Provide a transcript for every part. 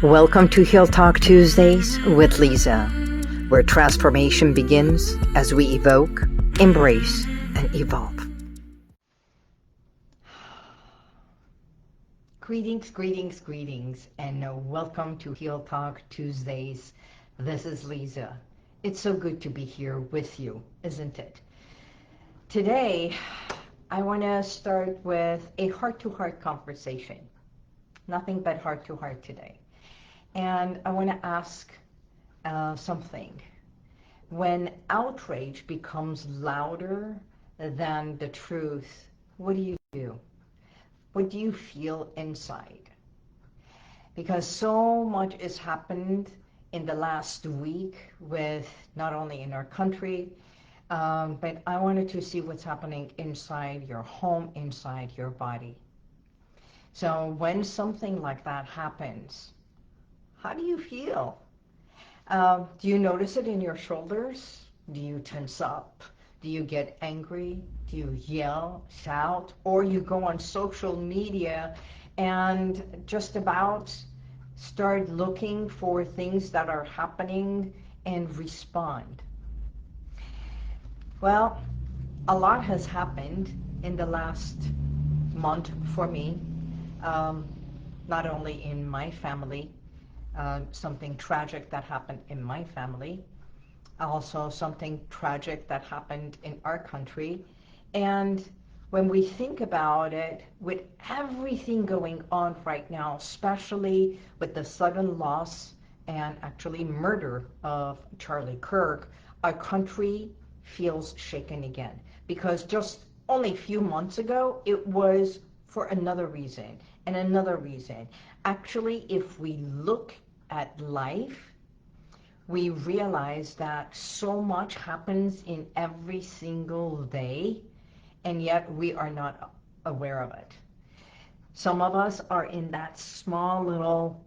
Welcome to HealTalk Tuesdays with Liza, where transformation begins as we evoke, embrace, and evolve. Greetings, and welcome to HealTalk Tuesdays. This is Liza. It's so good to be here with you, isn't it? Today, I want to start with a heart-to-heart conversation. Nothing but heart-to-heart today. And I want to ask something. When outrage becomes louder than the truth, what do you do? What do you feel inside? Because so much has happened in the last week with not only in our country, but I wanted to see what's happening inside your home, inside your body. So when something like that happens, how do you feel? Do you notice it in your shoulders? Do you tense up? Do you get angry? Do you yell, shout? Or you go on social media and just about start looking for things that are happening and respond? Well, a lot has happened in the last month for me, not only in my family, something tragic that happened in my family, also something tragic that happened in our country. And when we think about it, with everything going on right now, especially with the sudden loss and actually murder of Charlie Kirk, our country feels shaken again. Because just only a few months ago, it was for another reason and another reason. Actually, if we look at life, we realize that so much happens in every single day, and yet we are not aware of it. Some of us are in that small little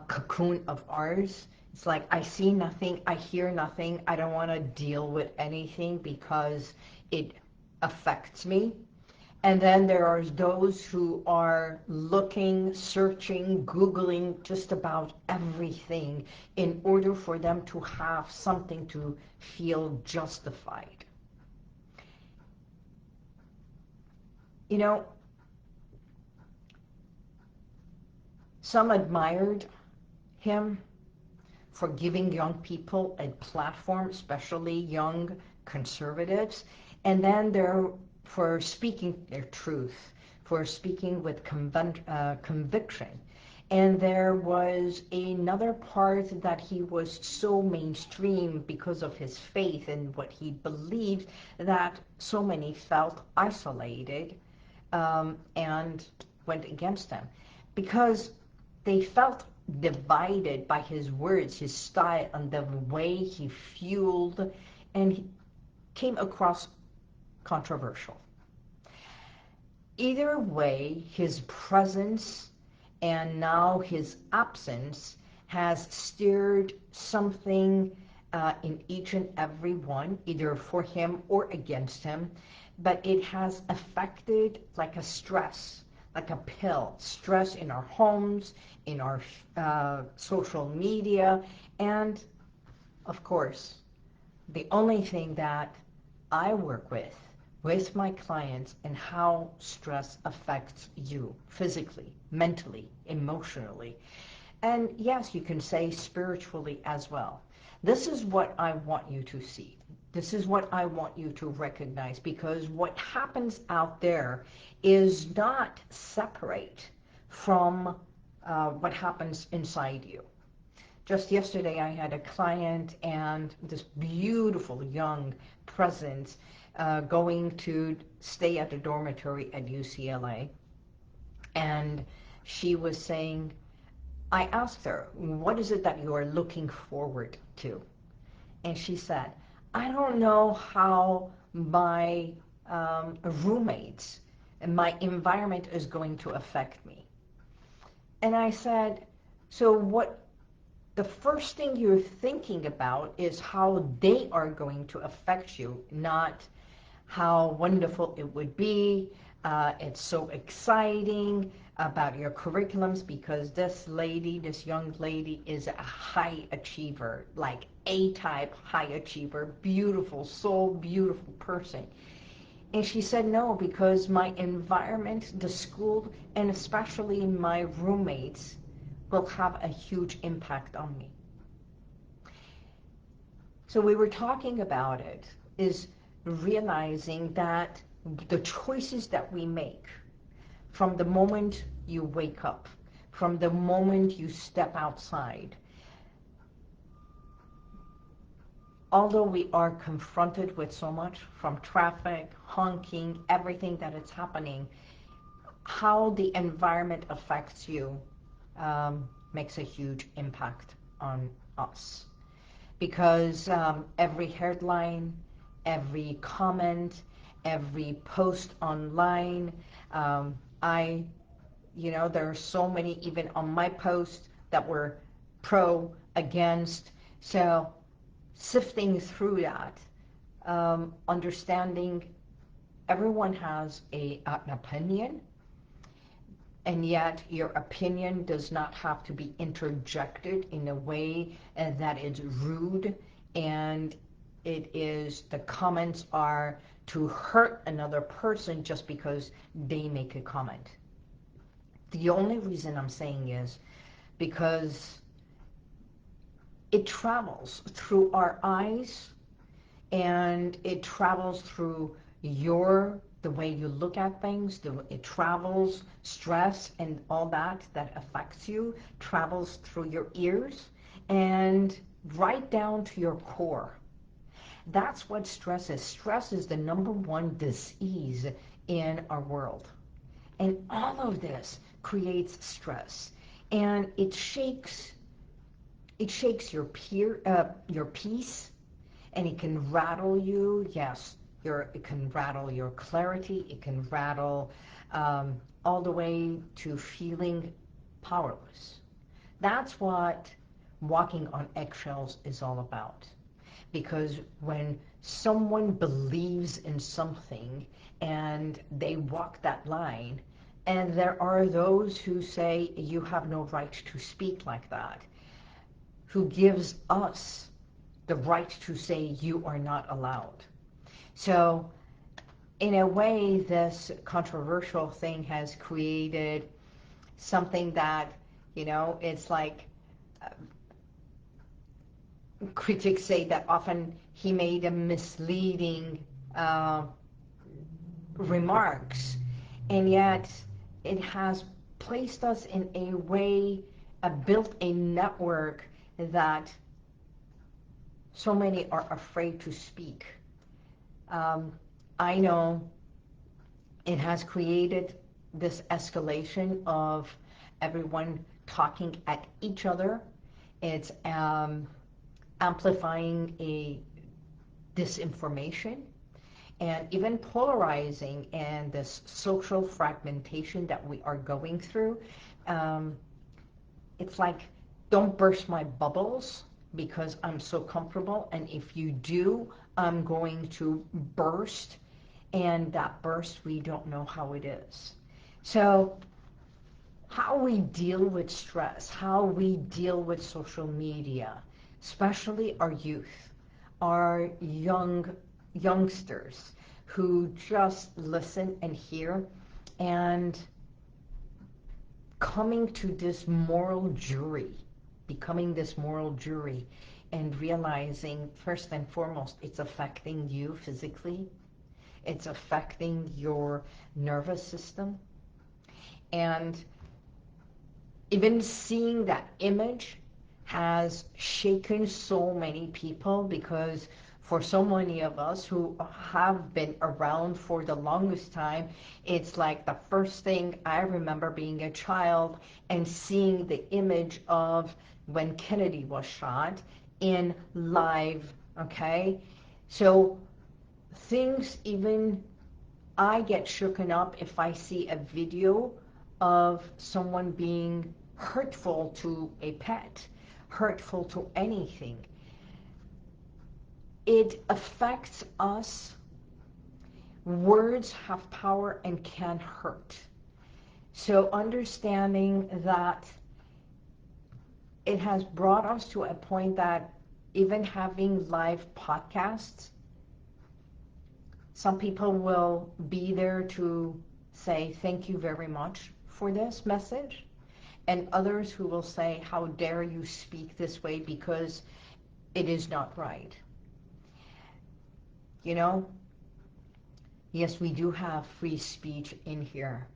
cocoon of ours. It's like, I see nothing, I hear nothing, I don't want to deal with anything because it affects me. And then there are those who are looking, searching, Googling just about everything in order for them to have something to feel justified. You know, some admired him for giving young people a platform, especially young conservatives, and then there for speaking their truth, for speaking with conviction. And there was another part that he was so mainstream because of his faith and what he believed that so many felt isolated and went against him because they felt divided by his words, his style, and the way he fueled, and he came across controversial. Either way, his presence and now his absence has stirred something in each and every one, either for him or against him, but it has affected like a stress, like a pill, stress in our homes, in our social media, and of course, the only thing that I work with my clients, and how stress affects you physically, mentally, emotionally, and yes, you can say spiritually as well. This is what I want you to see. This is what I want you to recognize, because what happens out there is not separate from what happens inside you. Just yesterday I had a client and this beautiful young presence going to stay at a dormitory at UCLA. And she was saying, I asked her, what is it that you are looking forward to? And she said, I don't know how my roommates and my environment is going to affect me. And I said, so what? The first thing you're thinking about is how they are going to affect you, not how wonderful it would be, It's so exciting about your curriculums because this young lady is a high achiever, like A-type high achiever, beautiful, so beautiful person. And she said, no, because my environment, the school, and especially my roommates will have a huge impact on me. So we were talking about it, is realizing that the choices that we make from the moment you wake up, from the moment you step outside, although we are confronted with so much from traffic, honking, everything that is happening, how the environment affects you makes a huge impact on us. Because every headline, every comment, every post online, there are so many even on my posts that were pro, against. So sifting through that, understanding everyone has an opinion, and yet your opinion does not have to be interjected in a way that is rude, and the comments are to hurt another person just because they make a comment. The only reason I'm saying is because it travels through our eyes, and it travels through the way you look at things. It travels, stress and all that affects you, travels through your ears and right down to your core. That's what stress is. Stress is the #1 disease in our world. And all of this creates stress. And it shakes your peace, and it can rattle you. Yes, it can rattle your clarity. It can rattle all the way to feeling powerless. That's what walking on eggshells is all about. Because when someone believes in something and they walk that line, and there are those who say you have no right to speak like that, who gives us the right to say you are not allowed. So in a way, this controversial thing has created something that, it's like critics say that often he made a misleading remarks, and yet it has placed us in a way, built a network that so many are afraid to speak. I know it has created this escalation of everyone talking at each other. It's amplifying a disinformation and even polarizing, and this social fragmentation that we are going through. It's like, don't burst my bubbles because I'm so comfortable, and if you do, I'm going to burst, and that burst, we don't know how it is. So how we deal with stress, how we deal with social media, especially our youth, our youngsters who just listen and hear, and becoming this moral jury, and realizing first and foremost it's affecting you physically, it's affecting your nervous system, and even seeing that image has shaken so many people, because for so many of us who have been around for the longest time, it's like the first thing I remember being a child and seeing the image of when Kennedy was shot in live, okay? So things, even I get shooken up if I see a video of someone being hurtful to a pet, hurtful to anything. It affects us Words have power and can hurt. So understanding that it has brought us to a point that even having live podcasts, some people will be there to say thank you very much for this message, and others who will say, how dare you speak this way, because it is not right. You know, yes, we do have free speech in here,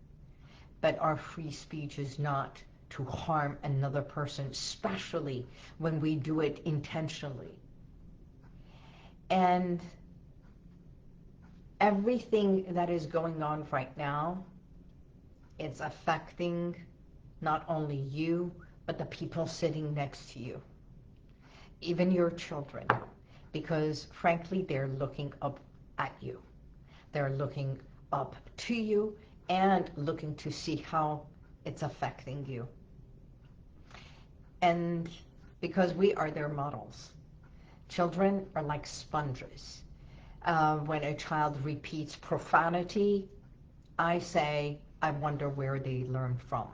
but our free speech is not to harm another person, especially when we do it intentionally. And everything that is going on right now, it's affecting not only you, but the people sitting next to you, even your children, because frankly, they're looking up at you. They're looking up to you and looking to see how it's affecting you. And because we are their models. Children are like sponges. When a child repeats profanity, I say, I wonder where they learn from.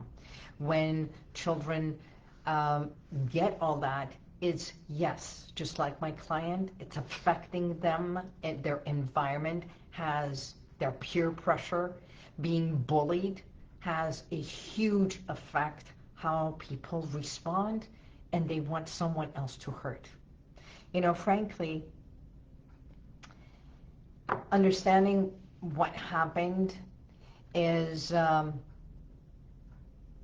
When children get all that, it's yes, just like my client, it's affecting them, and their environment has their peer pressure. Being bullied has a huge effect how people respond, and they want someone else to hurt. You know, frankly, understanding what happened is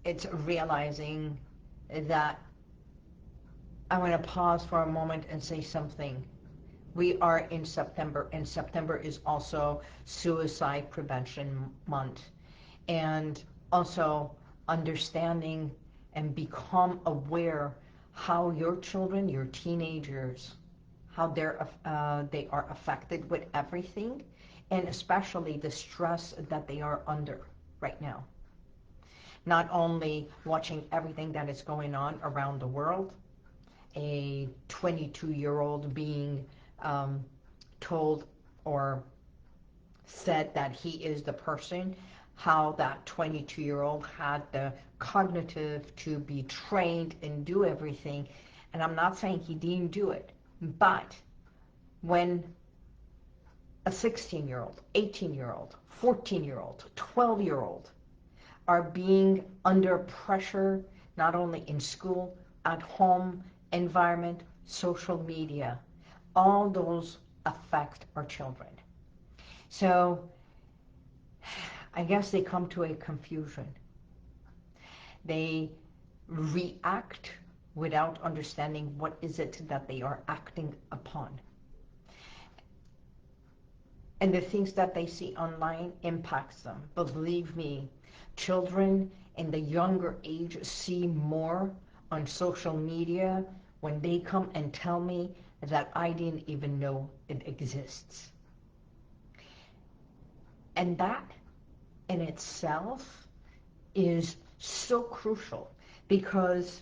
it's realizing that I want to pause for a moment and say something. We are in September, and September is also Suicide Prevention Month. And also understanding and become aware how your children, your teenagers, how they are affected with everything, and especially the stress that they are under right now. Not only watching everything that is going on around the world, a 22-year-old being told or said that he is the person, how that 22-year-old had the cognitive to be trained and do everything. And I'm not saying he didn't do it, but when a 16-year-old, 18-year-old, 14-year-old, 12-year-old are being under pressure, not only in school, at home, environment, social media, all those affect our children. So I guess they come to a confusion. They react without understanding what is it that they are acting upon. And the things that they see online impacts them. Believe me, children in the younger age see more on social media when they come and tell me that I didn't even know it exists. And that in itself is so crucial, because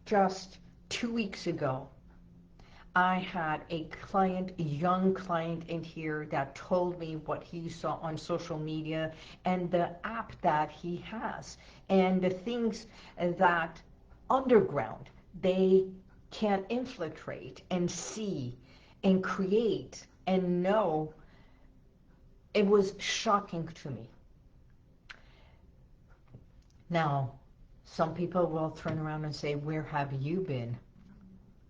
just 2 weeks ago, I had a client, a young client in here that told me what he saw on social media and the app that he has and the things that underground they can infiltrate and see and create and know. It was shocking to me. Now, some people will turn around and say, where have you been?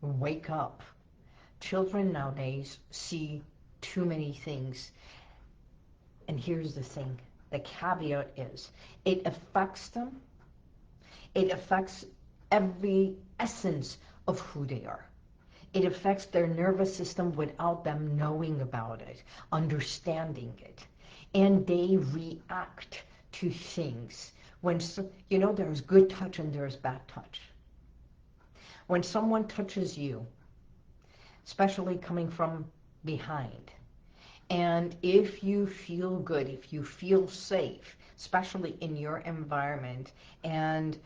Wake up. Children nowadays see too many things. And here's the thing. The caveat is, it affects them. It affects every essence of who they are. It affects their nervous system without them knowing about it, understanding it. And they react to things. When, you know, there's good touch and there's bad touch. When someone touches you, especially coming from behind, and if you feel good, if you feel safe, especially in your environment, and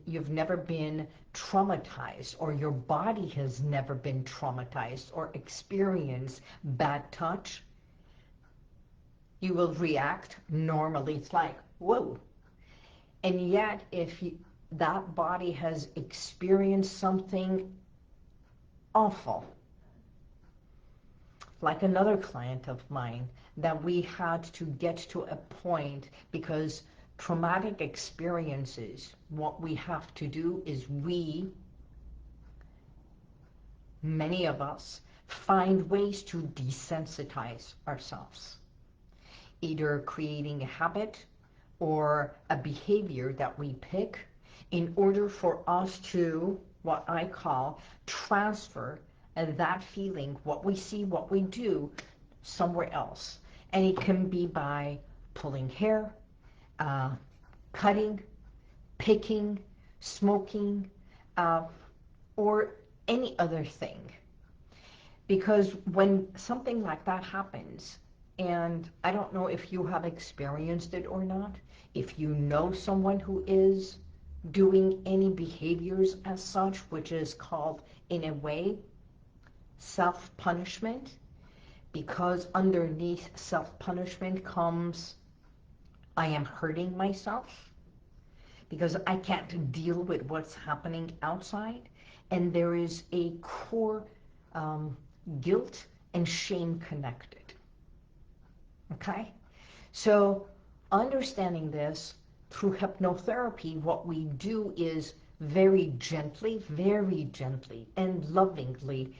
you've never been traumatized, or your body has never been traumatized or experienced bad touch, you will react normally. It's like, whoa. And yet, if that body has experienced something awful, like another client of mine, that we had to get to a point, because traumatic experiences, what we have to do is many of us, find ways to desensitize ourselves, either creating a habit or a behavior that we pick in order for us to, what I call, transfer that feeling, what we see, what we do, somewhere else. And it can be by pulling hair, cutting, picking, smoking, or any other thing. Because when something like that happens, and I don't know if you have experienced it or not, if you know someone who is doing any behaviors as such, which is called, in a way, self-punishment, because underneath self-punishment comes, I am hurting myself, because I can't deal with what's happening outside, and there is a core guilt and shame connected. Okay? So understanding this, through hypnotherapy, what we do is very gently and lovingly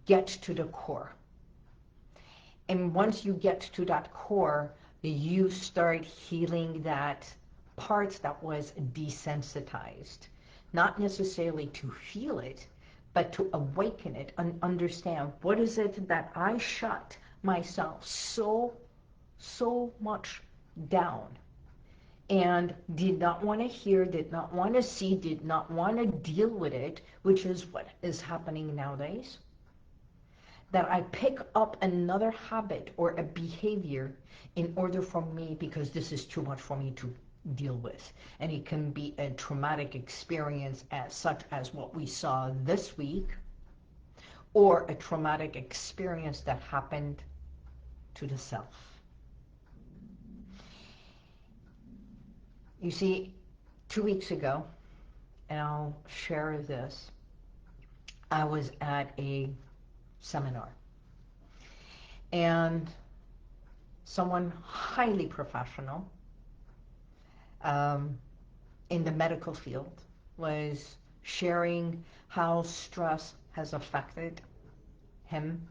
get to the core. And once you get to that core, you start healing that part that was desensitized. Not necessarily to feel it, but to awaken it and understand, what is it that I shut myself so much down and did not want to hear, did not want to see, did not want to deal with it, which is what is happening nowadays. That I pick up another habit or a behavior in order for me, because this is too much for me to deal with. And it can be a traumatic experience as such as what we saw this week, or a traumatic experience that happened to the self. You see, 2 weeks ago, and I'll share this, I was at a seminar, and someone highly professional in the medical field was sharing how stress has affected him,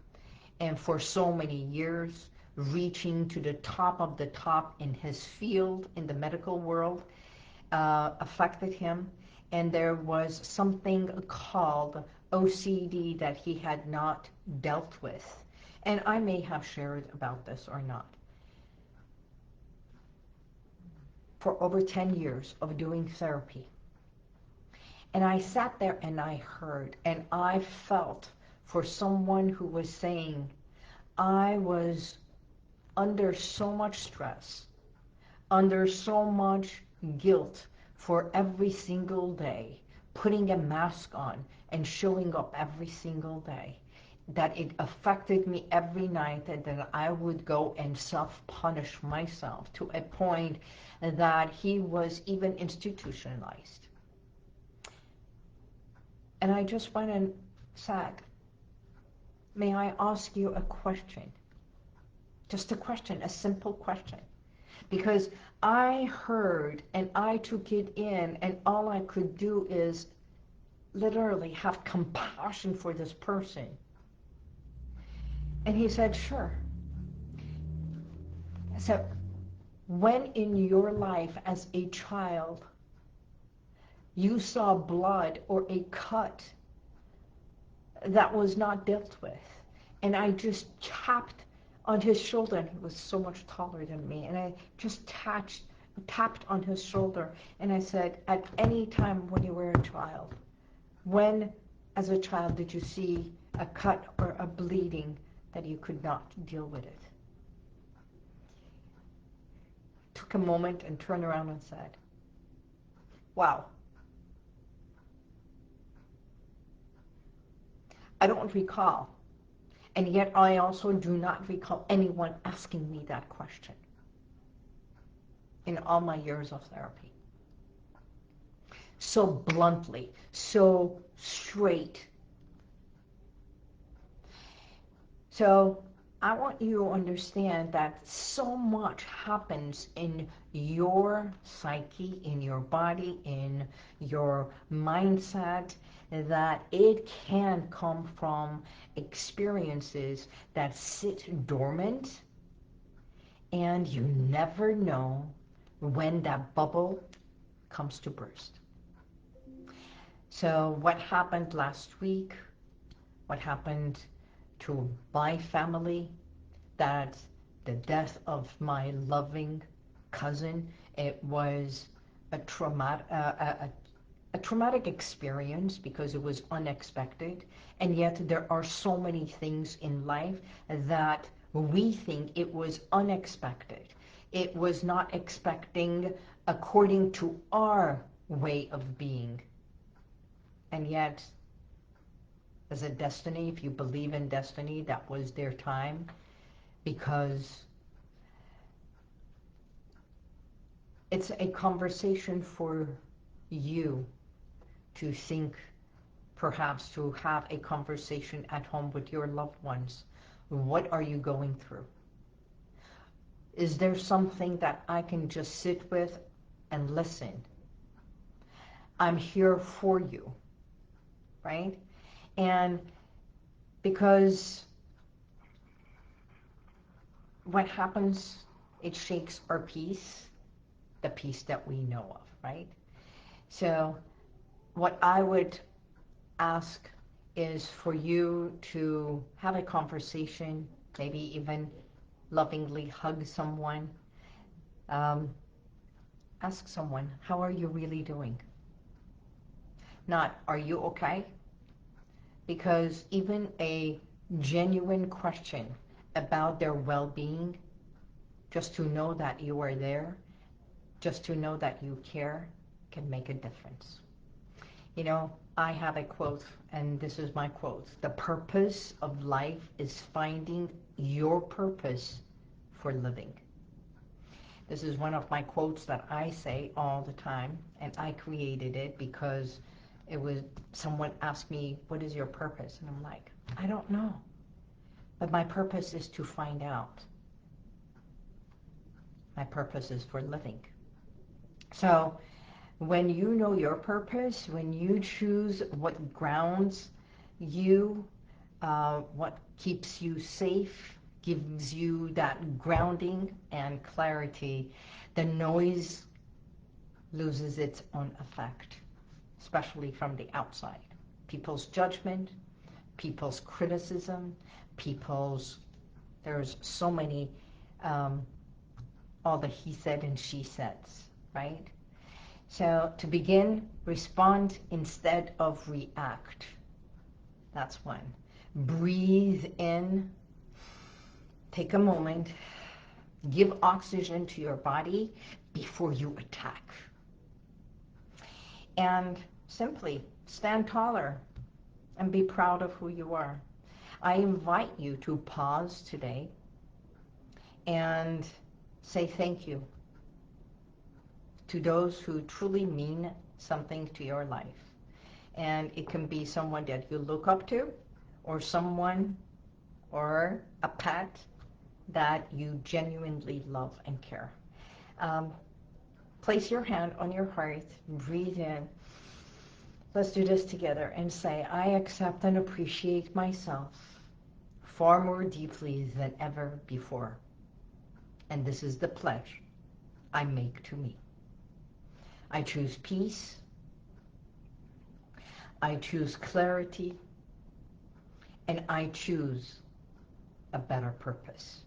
and for so many years, reaching to the top of the top in his field, in the medical world, affected him. And there was something called OCD that he had not dealt with. And I may have shared about this or not. For over 10 years of doing therapy. And I sat there and I heard, and I felt for someone who was saying, I was under so much stress, under so much guilt for every single day, putting a mask on and showing up every single day, that it affected me every night, and that I would go and self-punish myself to a point that he was even institutionalized. And I just went and said, may I ask you a question? Just a question, a simple question. Because I heard and I took it in, and all I could do is literally have compassion for this person. And he said, sure. So, when in your life as a child you saw blood or a cut that was not dealt with, and I just tapped on his shoulder, and he was so much taller than me, and I just tapped on his shoulder, and I said, at any time when you were a child, when as a child did you see a cut or a bleeding that you could not deal with it? Took a moment and turned around and said, wow. I don't recall. And yet I also do not recall anyone asking me that question. in all my years of therapy. So bluntly, so straight. So I want you to understand that so much happens in your psyche, in your body, in your mindset, that it can come from experiences that sit dormant, and you never know when that bubble comes to burst. So what happened last week, what happened to my family, that the death of my loving cousin, it was a traumatic experience because it was unexpected, and yet there are so many things in life that we think it was unexpected. It was not expecting according to our way of being. And yet, as a destiny, if you believe in destiny, that was their time, because it's a conversation for you to think, perhaps to have a conversation at home with your loved ones. What are you going through? Is there something that I can just sit with and listen? I'm here for you, right? And because what happens, it shakes our peace, the peace that we know of, right? So what I would ask is for you to have a conversation, maybe even lovingly hug someone. Ask someone, how are you really doing? Not, are you okay? Because even a genuine question about their well-being, just to know that you are there, just to know that you care, can make a difference. You know, I have a quote, and this is my quote. The purpose of life is finding your purpose for living. This is one of my quotes that I say all the time, and I created it because it was someone asked me, what is your purpose? And I'm like, I don't know. But my purpose is to find out. My purpose is for living. So when you know your purpose, when you choose what grounds you, what keeps you safe, gives you that grounding and clarity, the noise loses its own effect, especially from the outside. People's judgment, people's criticism, there's so many, all the he said and she says, right? So to begin, respond instead of react. That's one. Breathe in, take a moment, give oxygen to your body before you attack. And simply stand taller and be proud of who you are. I invite you to pause today and say thank you to those who truly mean something to your life. And it can be someone that you look up to, or someone or a pet that you genuinely love and care. Place your hand on your heart, breathe in. Let's do this together and say, I accept and appreciate myself far more deeply than ever before. And this is the pledge I make to me. I choose peace. I choose clarity. And I choose a better purpose.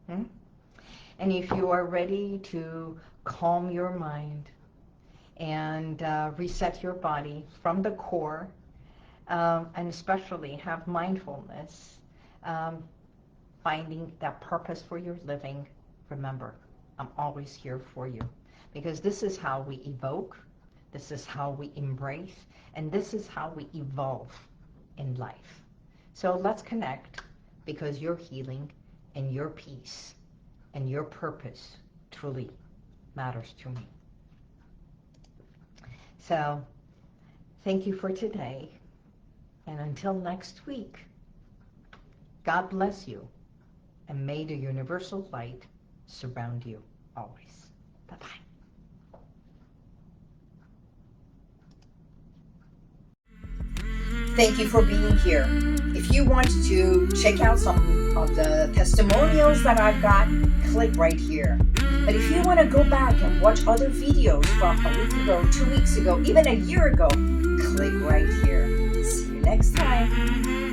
And if you are ready to calm your mind and reset your body from the core, and especially have mindfulness, finding that purpose for your living, remember, I'm always here for you. Because this is how we evoke, this is how we embrace, and this is how we evolve in life. So let's connect, because your healing and your peace and your purpose truly matters to me. So, thank you for today. And until next week, God bless you. And may the universal light surround you always. Bye-bye. Thank you for being here. If you want to check out some of the testimonials that I've got, click right here. But if you want to go back and watch other videos from a week ago, 2 weeks ago, even a year ago, click right here. See you next time.